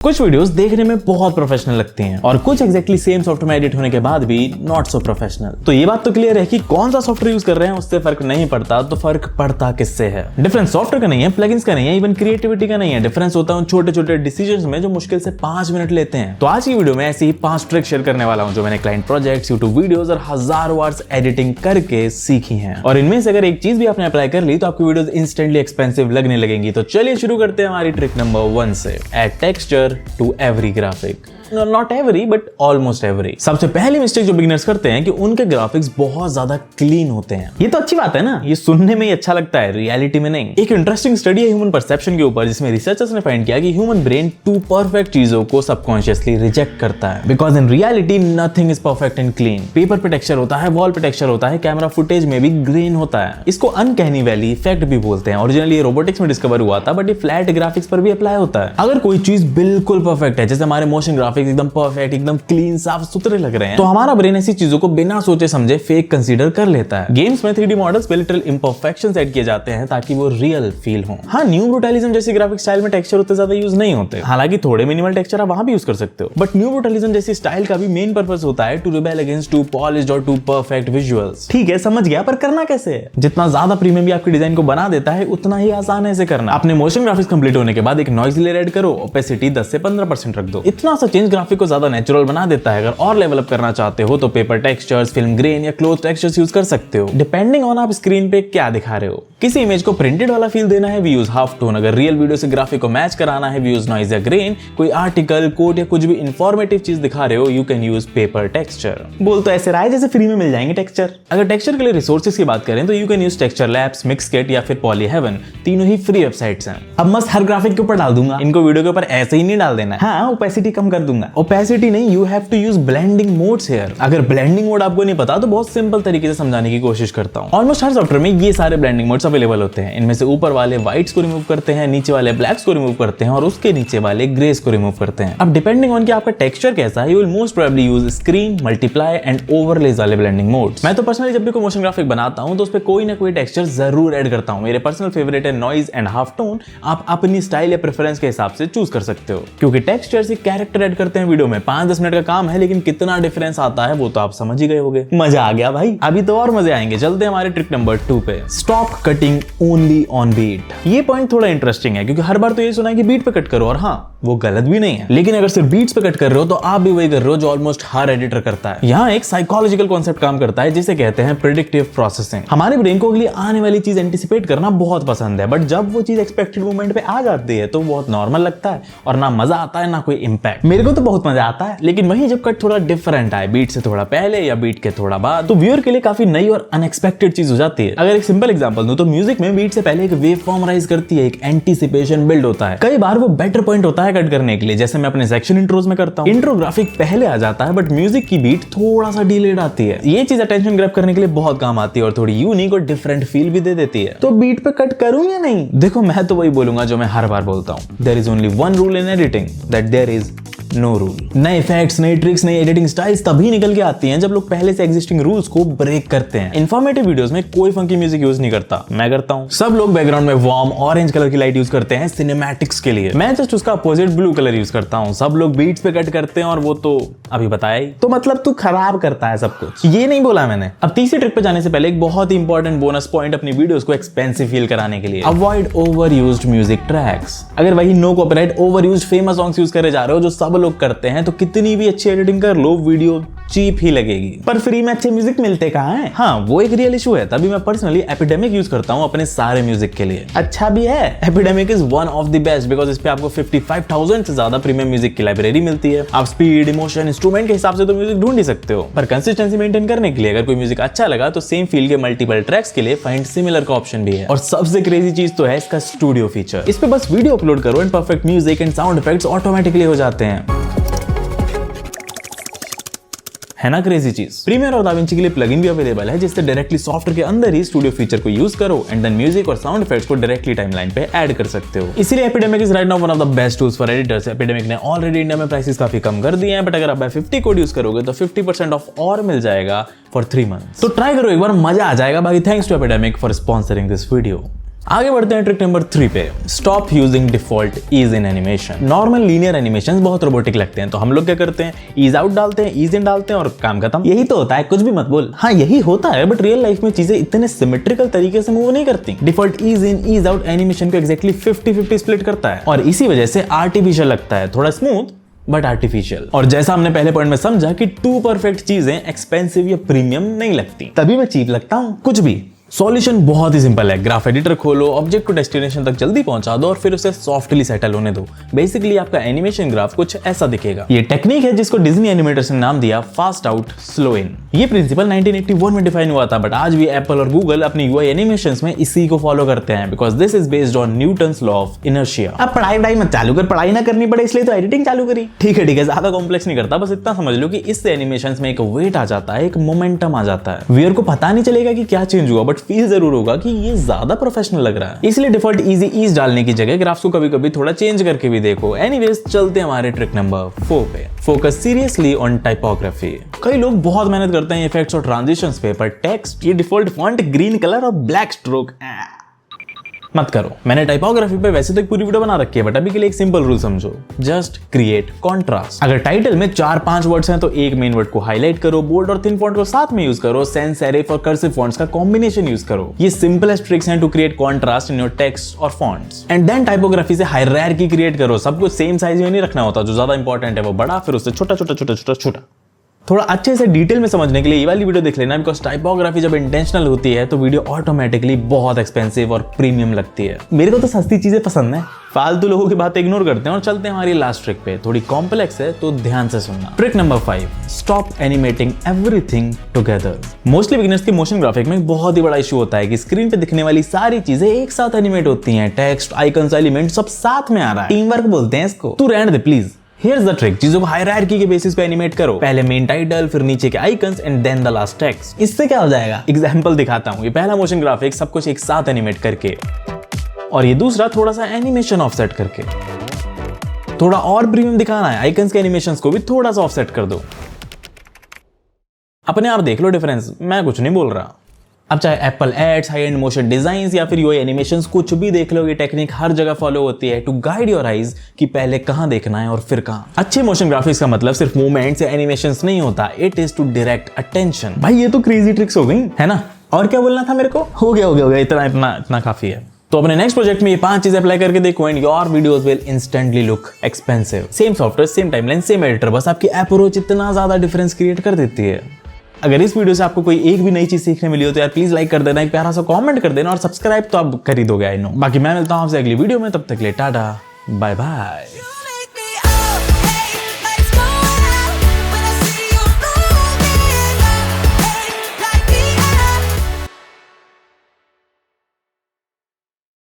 कुछ वीडियोस देखने में बहुत प्रोफेशनल लगती हैं और कुछ एग्जैक्टली सेम सॉफ्टवेयर में एडिट होने के बाद भी नॉट सो प्रोफेशनल। तो ये बात तो क्लियर है कि कौन सा सॉफ्टवेयर यूज कर रहे हैं उससे फर्क नहीं पड़ता, तो फर्क पड़ता किससे है? डिफरेंस सॉफ्टवेयर का नहीं है, प्लगइन्स का नहीं है, इवन क्रिएटिविटी का नहीं है। डिफरेंस होता है उन छोटे छोटे डिसीजंस में जो मुश्किल से 5 मिनट लेते हैं। तो आज की वीडियो में ऐसी ही 5 ट्रिक शेयर करने वाला हूं जो मैंने क्लाइंट प्रोजेक्ट्स, यूट्यूब वीडियोस और हजारों आवर्स एडिटिंग करके सीखी हैं। और इनमें से अगर एक चीज भी आपने अप्लाई कर ली तो आपकी वीडियोस इंस्टेंटली एक्सपेंसिव लगने लगेंगी। तो चलिए शुरू करते हैं हमारी ट्रिक नंबर 1 से। Add texture to every graphic. Not every but almost every. सबसे पहली मिस्टेक जो बिगिनर्स करते हैं कि उनके ग्राफिक्स बहुत ज्यादा क्लीन होते हैं। ये तो अच्छी बात है ना, ये सुनने में ही अच्छा लगता है, रियलिटी में नहीं। एक इंटरेस्टिंग स्टडी है ह्यूमन परसेप्शन के ऊपर, जिसमें रिसर्चर्स ने फाइंड किया कि ह्यूमन ब्रेन टू परफेक्ट चीजों को सबकॉन्शियसली रिजेक्ट करता है, because in reality nothing is perfect and clean. Paper पे टेक्सचर होता है, वॉल पे टेक्सचर होता है, कैमरा फुटेज में भी ग्रेन होता है। इसको अनकैनी वैली इफेक्ट भी बोलते हैं। ओरिजिनली ये रोबोटिक्स में डिस्कवर हुआ था, बट ये फ्लैट ग्राफिक्स पर भी अप्लाई होता है। अगर कोई चीज बिल्कुल परफेक्ट है, जैसे हमारे मोशन ग्राफिक्स एकदम परफेक्ट, एकदम क्लीन, साफ सुथरे लग रहे हैं, तो हमारा ब्रेन ऐसी चीजों को बिना सोचे समझे फेक कंसीडर कर लेता है। गेम्स में 3D मॉडल्स पे लिटिल इंपरफेक्शंस ऐड किए जाते हैं ताकि वो रियल फील हो। हाँ, न्यू ब्रूटलिज्म जैसी ग्राफिक स्टाइल में टेक्सचर उतने ज्यादा यूज नहीं होते, हालांकि थोड़े मिनिमल टेक्सचर आप वहां भी यूज कर सकते हो। बट न्यू ब्रूटलिज्म जैसी स्टाइल का भी मेन पर्पस होता है to rebel against too polished और टू परफेक्ट विजुअल्स। ठीक है, समझ गया, पर करना कैसे है? जितना ज्यादा प्रीमियम भी आपकी डिजाइन को बना देता है, उतना ही आसान है इसे करना। अपने मोशन ग्राफिक्स कंप्लीट होने के बाद एक नॉइज लेयर ऐड करो, ओपेसिटी 10 से 15% रख दो। इतना सा चेंज ग्राफिक को ज्यादा नेचुरल बना देता है। अगर और लेवल अप करना चाहते हो तो पेपर टेक्सचर्स, फिल्म ग्रेन या क्लोथ टेक्सचर्स यूज कर सकते हो, डिपेंडिंग ऑन आप स्क्रीन पे क्या दिखा रहे हो। किसी इमेज को प्रिंटेड वाला फील देना है, वी यूज हाफ टोन। अगर रियल वीडियो से ग्राफिक को मैच कराना है, वी यूज नॉइज या ग्रेन। कोई आर्टिकल, कोट या कुछ भी इंफॉर्मेटिव चीज दिखा रहे हो, you can use paper texture. बोल तो ऐसे रहा है जैसे फ्री में मिल जाएंगे टेक्सचर। अगर टेक्सचर के लिए रिसोर्सेज की बात करें तो you can use texture labs, मिक्सकेट या फिर पॉली हेवन। तीनों ही फ्री वेबसाइट्स हैं। अब मस्त हर ग्राफिक के ऊपर डाल दूंगा, इनको वीडियो के ऊपर ऐसे ही नहीं डाल देना है। हाँ, ओपेसिटी कम कर दूंगा। ओपेसिटी नहीं, you have to use blending modes here. अगर ब्लेंडिंग मोड आपको नहीं पता तो बहुत सिंपल तरीके से समझाने की कोशिश करता हूं। ऑलमोस्ट हर सॉफ्टवेयर में ये सारे ब्लेंडिंग मोड्स अवेलेबल होते हैं। इनमें से ऊपर वाले व्हाइट्स को रिमूव करते हैं, नीचे वाले ब्लैक्स को रिमूव करते हैं और उसके नीचे वाले ग्रेस को रिमूव करते हैं। अब डिपेंडिंग ऑन कि आपका टेक्सचर कैसा है, you will most probably use screen, multiply and overlays वाले ब्लेंडिंग मोड्स। मैं तो पर्सनली जब भी कोई मोशन ग्राफिक बनाता हूं तो उस पे कोई ना कोई टेक्सचर जरूर ऐड करता हूं। मेरे पर्सनल फेवरेट है नॉइज एंड हाफ टोन। आप अपनी स्टाइल या प्रेफरेंस के हिसाब से चूज कर सकते हो, क्योंकि टेक्सचर से कैरेक्टर ऐड करते हैं वीडियो में। 5-10 मिनट का काम है, लेकिन कितना डिफरेंस आता है वो तो आप समझ ही गए होंगे। मजा आ गया भाई, अभी तो और मजे आएंगे। चलते हैं हमारे ट्रिक नंबर 2 पे। Stop cutting only on beat. ये पॉइंट थोड़ा इंटरेस्टिंग है, क्योंकि हर बार तो ये सुना है कि बीट पे कट करो, और हाँ, वो गलत भी नहीं है। लेकिन अगर सिर्फ बीट्स पे कट कर रहे हो तो आप भी वही कर रहे हो जो ऑलमोस्ट हर एडिटर करता है। यहाँ एक साइकोलॉजिकल कॉन्सेप्ट काम करता है जिसे कहते हैं प्रेडिक्टिव प्रोसेसिंग। हमारे ब्रेन को अगली आने वाली चीज एंटिसिपेट करना बहुत पसंद है, बट जब वो चीज एक्सपेक्टेड मोमेंट पे आ जाती है तो बहुत नॉर्मल लगता है और ना मजा आता है ना कोई इंपैक्ट। मेरे को तो बहुत मजा आता है, लेकिन वही जब कट थोड़ा डिफरेंट आए, बीट से थोड़ा पहले या बीट के थोड़ा बाद, तो व्यूअर के लिए काफी नई और अनएक्सपेक्टेड चीज हो जाती है। अगर एक सिंपल एग्जांपल दूं तो म्यूजिक में बीट से पहले एक वेव फॉर्म राइज करती है, एक एंटीसिपेशन बिल्ड होता है। कई बार वो बेटर पॉइंट होता है कट करने के लिए, जैसे मैं अपने सेक्शन इंट्रोज में करता हूं। इंट्रो ग्राफिक पहले आ जाता है बट म्यूजिक की बीट थोड़ा सा डिलेड आती है। ये चीज अटेंशन ग्रैब करने के लिए बहुत काम आती है और थोड़ी यूनिक और डिफरेंट फील भी दे देती है। तो बीट पे कट करूं या नहीं? देखो, मैं तो वही बोलूंगा जो मैं हर बार बोलता हूं, there is only one rule in editing, that there is no rule. नए इफेक्ट्स, नई ट्रिक्स, नई एडिटिंग स्टाइल्स तभी निकल के आती हैं जब लोग पहले से एग्जिस्टिंग रूल्स को ब्रेक करते हैं। इन्फॉर्मेटिव वीडियोस में कोई फंकी म्यूजिक यूज नहीं करता, मैं करता हूं। सब लोग बैकग्राउंड में वार्म ऑरेंज कलर की लाइट यूज करते हैं सिनेमैटिक्स के लिए, मैं जस्ट उसका अपोजिट ब्लू कलर यूज करता हूं। सब लोग बीट्स पे कट करते हैं और वो तो अभी बताया ही। तो मतलब तू खराब करता है सब कुछ, ये नहीं बोला मैंने। अब तीसरी ट्रिक पे जाने से पहले एक बहुत ही इंपॉर्टेंट बोनस पॉइंट अपनी वीडियोस को एक्सपेंसिव फील कराने के लिए, avoid over used music tracks. अगर वही no copyright over used famous songs use करे जा रहे हो जो सब लोग करते हैं, तो कितनी भी अच्छी एडिटिंग कर लो, वीडियो चीप ही लगेगी। पर फ्री में अच्छे म्यूजिक मिलते कहां हैं? हाँ, वो एक रियल इशू है। तभी मैं पर्सनली एपिडेमिक यूज करता हूं अपने सारे म्यूजिक के लिए। अच्छा भी है, epidemic is one of the best, because इस पे आपको 55,000 से ज्यादा प्रीमियम म्यूजिक की लाइब्रेरी मिलती है। आप स्पीड, इमोशन, इंस्ट्रूमेंट के हिसाब से तो म्यूजिक ढूंढ ही सकते हो, पर कंसिस्टेंसी मेंटेन करने के लिए अगर कोई म्यूजिक अच्छा लगा तो सेम फील के मल्टीपल ट्रैक्स के लिए फाइंड सिमिलर का ऑप्शन भी है। और सबसे क्रेजी चीज तो है इसका स्टूडियो फीचर। इस पे बस वीडियो अपलोड करो and perfect music and sound effects automatically हो जाते हैं। है ना क्रेजी चीज। प्रीमियर और दाविंची के लिए प्लगइन भी अवेलेबल है, जिससे डायरेक्टली सॉफ्टवेयर के अंदर ही स्टूडियो फीचर को यूज करो एंड देन म्यूजिक और साउंड इफेक्ट्स को डायरेक्टली टाइमलाइन पे ऐड कर सकते हो। इसीलिए epidemic is right now one of the best tools for editors. Epidemic ने ऑलरेडी इंडिया में प्राइसेस काफी कम कर दिए हैं, बट अगर आप बाय 50 कोड यूज करोगे तो 50% ऑफ और मिल जाएगा फॉर 3 मंथ्स। तो ट्राई करो एक बार, मजा आ जाएगा। बाकी thanks to Epidemic for sponsoring this video. आगे बढ़ते हैं ट्रिक नंबर 3 पे। Stop using default ease in animation. Normal linear animation बहुत रोबोटिक लगते हैं, तो हम लोग क्या करते हैं, ईज आउट डालते हैं, ईज इन डालते हैं और काम खत्म। यही तो होता है, कुछ भी मत बोल। हाँ यही होता है, बट रियल लाइफ में चीजें इतने सिमेट्रिकल तरीके से मूव नहीं करती। Default ease in ease out animation को एक्जैक्टली 50-50 स्प्लिट करता है और इसी वजह से आर्टिफिशियल लगता है, थोड़ा स्मूथ बट आर्टिफिशियल। और जैसा हमने पहले पॉइंट में समझा कि टू परफेक्ट चीजें एक्सपेंसिव या प्रीमियम नहीं लगती, तभी मैं चीप लगता हूं। कुछ भी सॉल्यूशन बहुत ही सिंपल है। ग्राफ एडिटर खोलो, ऑब्जेक्ट को डेस्टिनेशन तक जल्दी पहुंचा दो और फिर उसे सॉफ्टली सेटल होने दो। बेसिकली आपका एनिमेशन ग्राफ कुछ ऐसा दिखेगा। ये टेक्निक है जिसको डिज्नी एनिमेटर्स ने नाम दिया फास्ट आउट स्लो इन। ये प्रिंसिपल 1981 में डिफाइन हुआ था, बट आज भी एप्पल और गूगल अपनी यूआई एनिमेशंस में इसी को फॉलो करते हैं, because this is based on Newton's law of inertia. अब पढ़ाई मत चालू कर, पढ़ाई ना करनी पड़े इसलिए तो एडिटिंग चालू करी। ठीक है ज्यादा कॉम्प्लेक्स नहीं करता, बस इतना समझ लो कि इससे एनिमेशंस में एक वेट आ जाता है, एक मोमेंटम आ जाता है। व्यूअर को पता नहीं चलेगा कि क्या चेंज हुआ, बट फील जरूर होगा कि ये ज्यादा प्रोफेशनल लग रहा है। इसलिए डिफॉल्ट इजी ईज डालने की जगह ग्राफ्स को कभी-कभी थोड़ा चेंज करके भी देखो। एनीवेज चलते हैं हमारे ट्रिक नंबर 4 पे। Focus seriously on typography. कई लोग बहुत मेहनत करते हैं इफेक्ट्स और ट्रांजिशंस पे, पर टेक्स्ट, ये डिफॉल्ट फॉन्ट, ग्रीन कलर और ब्लैक स्ट्रोक मत करो। मैंने टाइपोग्राफी पे वैसे तो एक पूरी वीडियो बना रखी है, बट अभी के लिए एक सिंपल रूल समझो, जस्ट क्रिएट कॉन्ट्रास्ट। अगर टाइटल में 4-5 वर्ड्स हैं तो एक मेन वर्ड को हाईलाइट करो, बोल्ड और थिन फॉन्ट को साथ में यूज करो, सैंस सेरिफ और कर्सिव फॉन्ट्स का कॉम्बिनेशन यूज करो। ये सिंपलेस्ट ट्रिक्स हैं to create contrast in your text और फॉन्ट्स। एंड देन टाइपोग्राफी से हायरार्की क्रिएट करो। सब कुछ सेम साइज में नहीं रखना होता, जो ज्यादा इंपॉर्टेंट है वो बड़ा, फिर उससे छोटा छोटा छोटा छोटा छोटा। थोड़ा अच्छे से डिटेल में समझने के लिए ये वाली वीडियो देख लेना, बिकॉज टाइपोग्राफी जब इंटेंशनल होती है तो वीडियो ऑटोमेटिकली बहुत एक्सपेंसिव और प्रीमियम लगती है। मेरे को तो सस्ती चीजें पसंद है, फालतू लोगों की बातें इग्नोर करते हैं और चलते हैं हमारी लास्ट ट्रिक पे। थोड़ी कॉम्प्लेक्स है तो ध्यान से सुनना। Trick number 5, stop animating everything together. Mostly beginners की मोशन ग्राफिक में एक बहुत ही बड़ा इशू होता है कि स्क्रीन पे दिखने वाली सारी चीजें एक साथ एनिमेट होती हैं। टेक्स्ट, आइकन्स, एलिमेंट सब साथ में आ रहा है। टीम वर्क बोलते हैं इसको। तू रहने दे प्लीज। Here's the trick, चीजों को हायरार्की के बेसिस पे एनिमेट करो। पहले मेन टाइटल, फिर नीचे के icons and then the last text. इससे क्या हो जाएगा, एग्जांपल दिखाता हूँ। ये पहला मोशन ग्राफिक सब कुछ एक साथ एनिमेट करके, और ये दूसरा थोड़ा सा एनिमेशन ऑफसेट करके। थोड़ा और प्रीमियम दिखाना है, आइकन्स के एनिमेशंस को भी थोड़ा सा ऑफसेट कर दो। अपने आप देख लो डिफरेंस, मैं कुछ नहीं बोल रहा। अब चाहे Apple ads, high end motion designs या फिर यूआई एनिमेशंस, कुछ भी देख लो, ये टेक्निक हर जगह फॉलो होती है टू गाइड योर आईज कि पहले कहां देखना है और फिर कहां। अच्छे मोशन ग्राफिक्स का मतलब सिर्फ मूवमेंट्स या एनिमेशंस नहीं होता, it is to direct attention. भाई ये तो क्रेजी ट्रिक्स हो गई है ना। और क्या बोलना था मेरे को? हो गया इतना काफी है। तो अपने नेक्स्ट प्रोजेक्ट में ये 5 चीजें अप्लाई करके देखो and your videos will instantly look expensive. Same software, same timeline, same editor, बस आपकी अप्रोच इतना ज्यादा डिफरेंस क्रिएट कर देती है। अगर इस वीडियो से आपको कोई एक भी नई चीज सीखने मिली हो तो यार प्लीज लाइक कर देना, एक प्यारा सा कमेंट कर देना और सब्सक्राइब तो आप कर ही दोगे, आई नो। बाकी मैं मिलता हूं आपसे अगली वीडियो में, तब तक के लिए टाटा बाय बाय।